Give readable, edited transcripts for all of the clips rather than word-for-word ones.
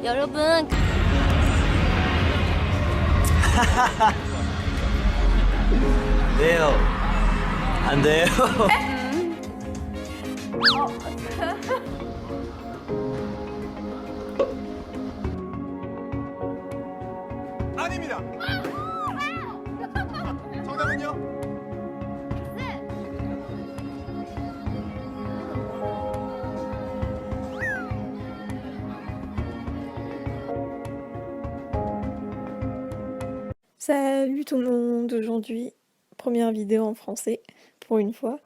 여러분. 돼요. 안 돼요. 아닙니다. 정답은요? Salut tout le monde, aujourd'hui première vidéo en français pour une fois.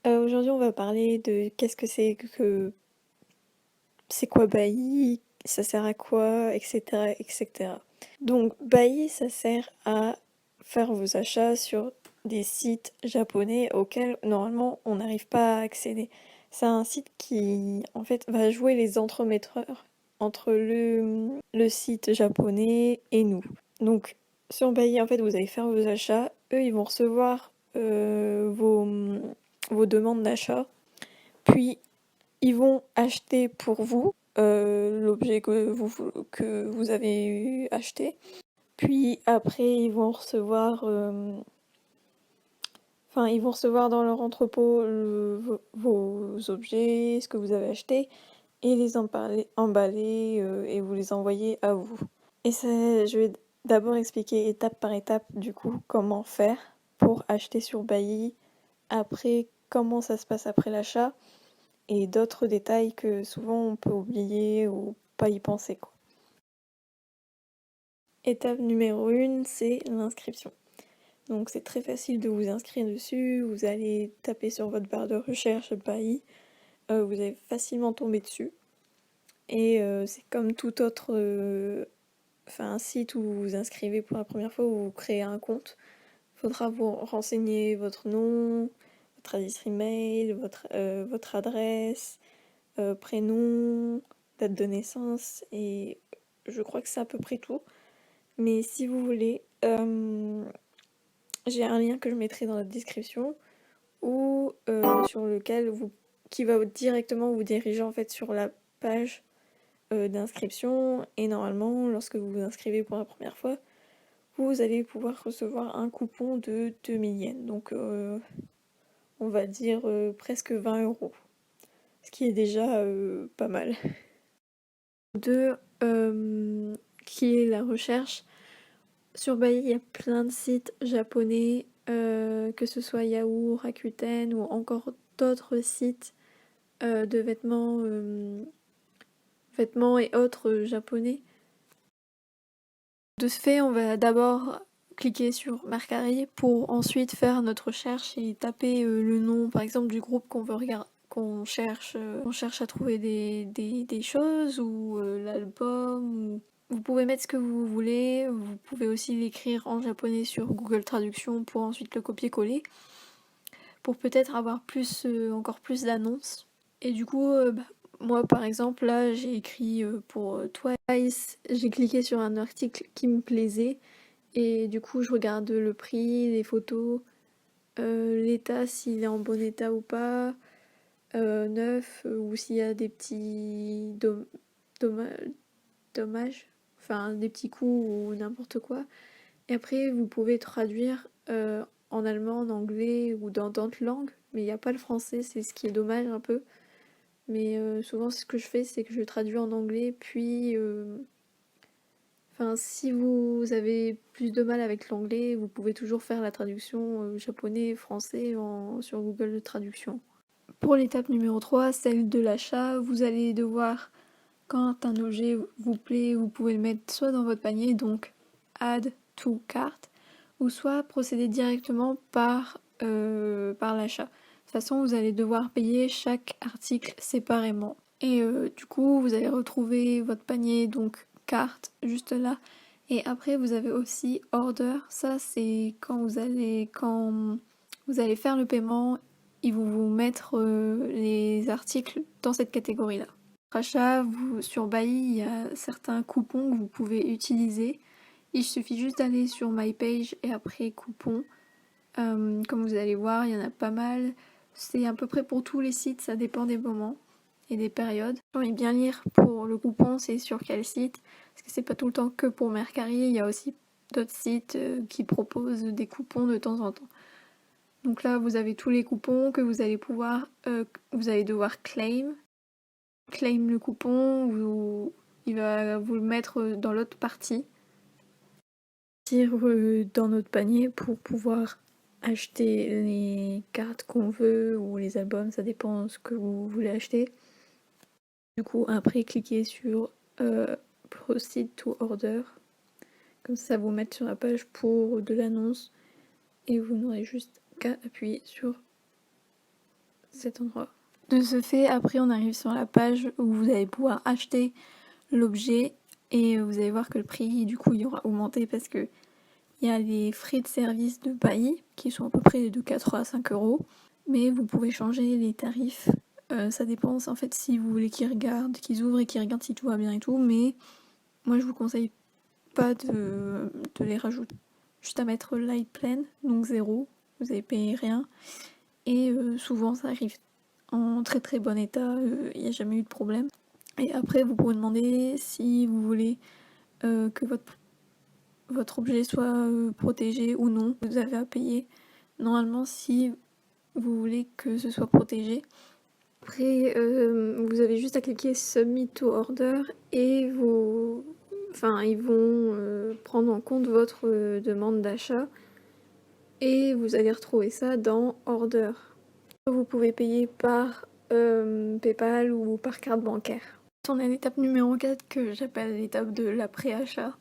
Aujourd'hui on va parler de qu'est-ce que c'est quoi Bailly, ça sert à quoi, etc. etc. Donc Bailly ça sert à faire vos achats sur des sites japonais auxquels normalement on n'arrive pas à accéder. C'est un site qui en fait va jouer les entremetteurs entre le site japonais et nous. Donc sur Bailly, en fait, vous allez faire vos achats. Eux, ils vont recevoir vos demandes d'achat. Puis, ils vont acheter pour vous l'objet que vous avez acheté. Puis, après, ils vont recevoir... ils vont recevoir dans leur entrepôt vos objets, ce que vous avez acheté, et les emballer et vous les envoyer à vous. Et ça, je vais d'abord expliquer étape par étape du coup comment faire pour acheter sur Bailly, après comment ça se passe après l'achat et d'autres détails que souvent on peut oublier ou pas y penser quoi. Étape numéro 1, c'est l'inscription. Donc c'est très facile de vous inscrire dessus, vous allez taper sur votre barre de recherche Bailly, vous allez facilement tomber dessus. Et c'est comme tout autre un site où vous vous inscrivez pour la première fois, où vous créez un compte. Il faudra vous renseigner votre nom, votre adresse email, votre adresse, prénom, date de naissance, et je crois que c'est à peu près tout. Mais si vous voulez, j'ai un lien que je mettrai dans la description ou sur lequel qui va directement vous diriger en fait sur la page d'inscription, et normalement lorsque vous vous inscrivez pour la première fois, vous allez pouvoir recevoir un coupon de 2000 yens, donc on va dire presque 20 €, ce qui est déjà pas mal. 2, qui est la recherche. Sur Bailly, il y a plein de sites japonais, que ce soit Yahoo, Rakuten ou encore d'autres sites de vêtements et autres japonais. De ce fait, on va d'abord cliquer sur Mercari pour ensuite faire notre recherche et taper le nom par exemple du groupe qu'on veut regarder, qu'on cherche à trouver des choses, ou l'album, ou... Vous pouvez mettre ce que vous voulez, vous pouvez aussi l'écrire en japonais sur Google Traduction pour ensuite le copier-coller, pour peut-être avoir encore plus d'annonces. Et du coup, moi par exemple, là j'ai écrit pour Twice, j'ai cliqué sur un article qui me plaisait, et du coup je regarde le prix, les photos, l'état, s'il est en bon état ou pas, neuf, ou s'il y a des petits dommages, enfin des petits coups ou n'importe quoi. Et après vous pouvez traduire en allemand, en anglais ou dans d'autres langues, mais il n'y a pas le français, c'est ce qui est dommage un peu. Mais souvent ce que je fais, c'est que je traduis en anglais, puis si vous avez plus de mal avec l'anglais, vous pouvez toujours faire la traduction japonais-français sur Google Traduction. Pour l'étape numéro 3, celle de l'achat, vous allez devoir, quand un objet vous plaît, vous pouvez le mettre soit dans votre panier, donc Add to Cart, ou soit procéder directement par l'achat. De toute façon, vous allez devoir payer chaque article séparément. Et du coup, vous allez retrouver votre panier, donc carte, juste là. Et après, vous avez aussi Order. Ça, c'est quand vous allez faire le paiement, ils vont vous mettre les articles dans cette catégorie-là. Achat, sur Bailly, il y a certains coupons que vous pouvez utiliser. Il suffit juste d'aller sur My Page et après coupons. Comme vous allez voir, il y en a pas mal. C'est à peu près pour tous les sites, ça dépend des moments. et des périodes. Et bien lire pour le coupon, c'est sur quel site, parce que c'est pas tout le temps que pour Mercari, il y a aussi d'autres sites qui proposent des coupons de temps en temps. Donc là, vous avez tous les coupons que vous allez pouvoir, vous allez devoir claim le coupon, il va vous le mettre dans l'autre partie, dans notre panier pour pouvoir acheter les cartes qu'on veut ou les albums, ça dépend de ce que vous voulez acheter. Du coup, après, cliquez sur Proceed to Order. Comme ça vous met sur la page pour de l'annonce et vous n'aurez juste qu'à appuyer sur cet endroit. De ce fait, après, on arrive sur la page où vous allez pouvoir acheter l'objet et vous allez voir que le prix, du coup, il aura augmenté parce que il y a les frais de service de Bailly qui sont à peu près de 4 à 5 €. Mais vous pouvez changer les tarifs. Ça dépend en fait si vous voulez qu'ils ouvrent et qu'ils regardent si tout va bien et tout. Mais moi je vous conseille pas de les rajouter. Juste à mettre light plan, donc 0. Vous avez payé rien. Et souvent ça arrive en très très bon état. Il n'y a jamais eu de problème. Et après vous pouvez demander si vous voulez que votre objet soit protégé ou non. Vous avez à payer. Normalement, si vous voulez que ce soit protégé, après vous avez juste à cliquer Submit to Order et ils vont prendre en compte votre demande d'achat et vous allez retrouver ça dans Order. Vous pouvez payer par PayPal ou par carte bancaire. On est à l'étape numéro 4 que j'appelle l'étape de l'après-achat.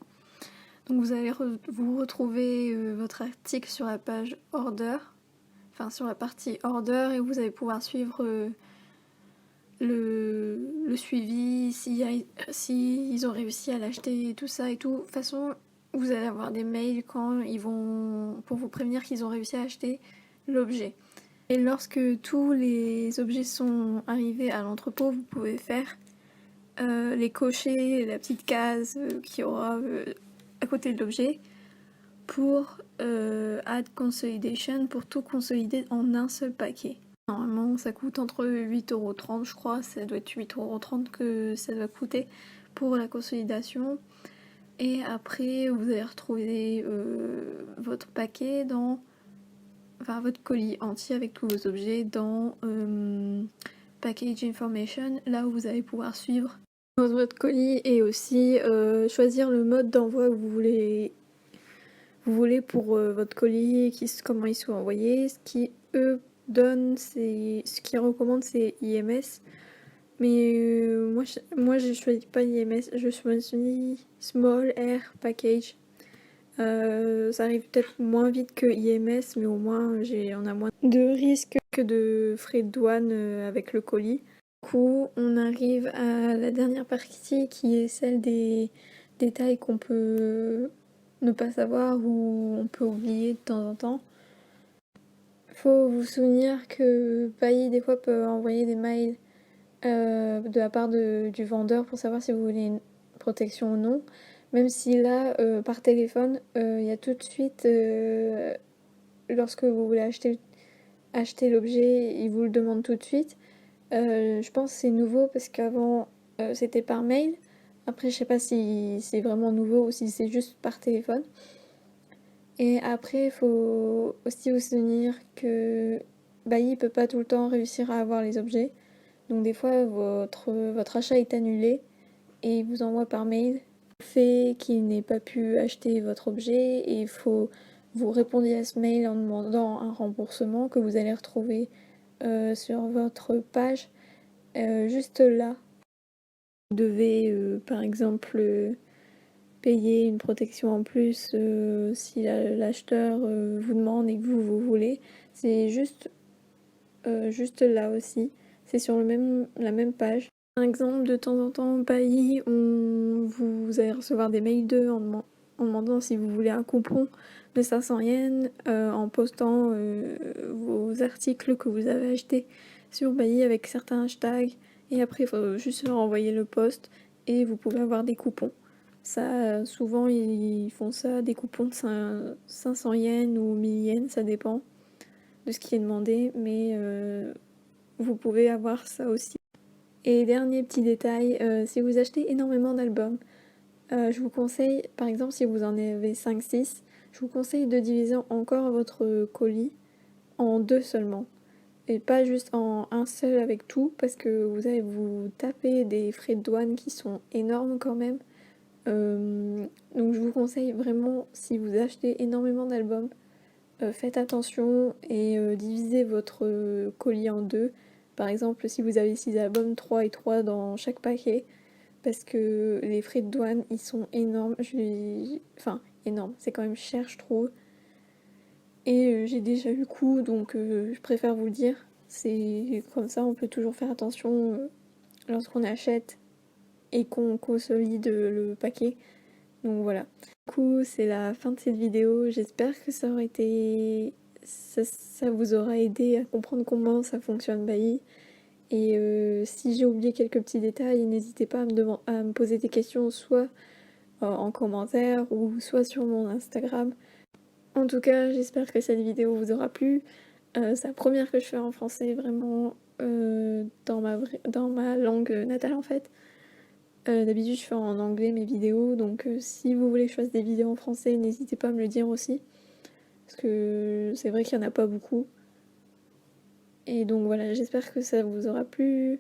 Donc vous allez vous retrouver votre article sur la page Order, enfin sur la partie Order, et vous allez pouvoir suivre le suivi, si ils ont réussi à l'acheter et tout ça et tout. De toute façon, vous allez avoir des mails quand ils vont pour vous prévenir qu'ils ont réussi à acheter l'objet. Et lorsque tous les objets sont arrivés à l'entrepôt, vous pouvez faire les cocher, la petite case qui aura à côté de l'objet pour Add Consolidation, pour tout consolider en un seul paquet. Normalement ça coûte entre 8,30 € je crois, ça doit être 8,30 € que ça doit coûter pour la consolidation. Et après vous allez retrouver votre paquet votre colis entier avec tous vos objets dans Package Information, là où vous allez pouvoir suivre votre colis et aussi choisir le mode d'envoi que vous voulez pour votre colis, comment il soit envoyé. Ce qui eux donnent, ce qu'ils recommandent, c'est IMS. Mais moi je choisis pas IMS, je choisis Small Air Package. Ça arrive peut-être moins vite que IMS, mais au moins on a moins de risques que de frais de douane avec le colis. Du coup, on arrive à la dernière partie qui est celle des détails qu'on peut ne pas savoir ou on peut oublier de temps en temps. Faut vous souvenir que Bailly des fois peut envoyer des mails de la part du vendeur pour savoir si vous voulez une protection ou non. Même si là, par téléphone, il y a tout de suite, lorsque vous voulez acheter l'objet, il vous le demande tout de suite. Je pense que c'est nouveau parce qu'avant c'était par mail. Après, je sais pas si c'est vraiment nouveau ou si c'est juste par téléphone. Et après, il faut aussi vous souvenir que Bailly peut pas tout le temps réussir à avoir les objets. Donc des fois, votre achat est annulé et il vous envoie par mail le fait qu'il n'ait pas pu acheter votre objet et il faut vous répondre à ce mail en demandant un remboursement que vous allez retrouver sur votre page juste là. Vous devez par exemple payer une protection en plus si l'acheteur vous demande et que vous voulez. C'est juste là aussi. C'est sur la même page. Par exemple, de temps en temps, Bailly, vous allez recevoir des mails d'eux en demandant si vous voulez un coupon de 500 yens en postant vos articles que vous avez achetés sur Bailly avec certains hashtags. Et après, il faut juste leur envoyer le post et vous pouvez avoir des coupons. Ça, souvent, ils font ça, des coupons de 500 yens ou 1000 yens, ça dépend de ce qui est demandé, mais vous pouvez avoir ça aussi. Et dernier petit détail, si vous achetez énormément d'albums, je vous conseille, par exemple si vous en avez 5-6, je vous conseille de diviser encore votre colis en 2 seulement. Et pas juste en un seul avec tout, parce que vous allez vous taper des frais de douane qui sont énormes quand même. Donc je vous conseille vraiment, si vous achetez énormément d'albums, faites attention et divisez votre colis en 2. Par exemple, si vous avez 6 albums, 3 et 3 dans chaque paquet, parce que les frais de douane, ils sont énormes. Enfin, énormes, c'est quand même cher, je trouve. Et j'ai déjà eu le coup, donc je préfère vous le dire. C'est comme ça, on peut toujours faire attention lorsqu'on achète et qu'on consolide le paquet. Donc voilà. Du coup, c'est la fin de cette vidéo. J'espère que ça aurait été... Ça vous aura aidé à comprendre comment ça fonctionne Bailly. Et si j'ai oublié quelques petits détails, n'hésitez pas à me poser des questions, soit en commentaire ou soit sur mon Instagram. En tout cas, j'espère que cette vidéo vous aura plu. C'est la première que je fais en français, vraiment dans ma langue natale en fait. D'habitude, je fais en anglais mes vidéos, donc si vous voulez que je fasse des vidéos en français, n'hésitez pas à me le dire aussi. Parce que c'est vrai qu'il n'y en a pas beaucoup. Et donc voilà, j'espère que ça vous aura plu.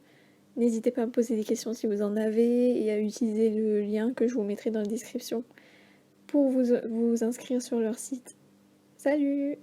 N'hésitez pas à me poser des questions si vous en avez et à utiliser le lien que je vous mettrai dans la description pour vous inscrire sur leur site. Salut!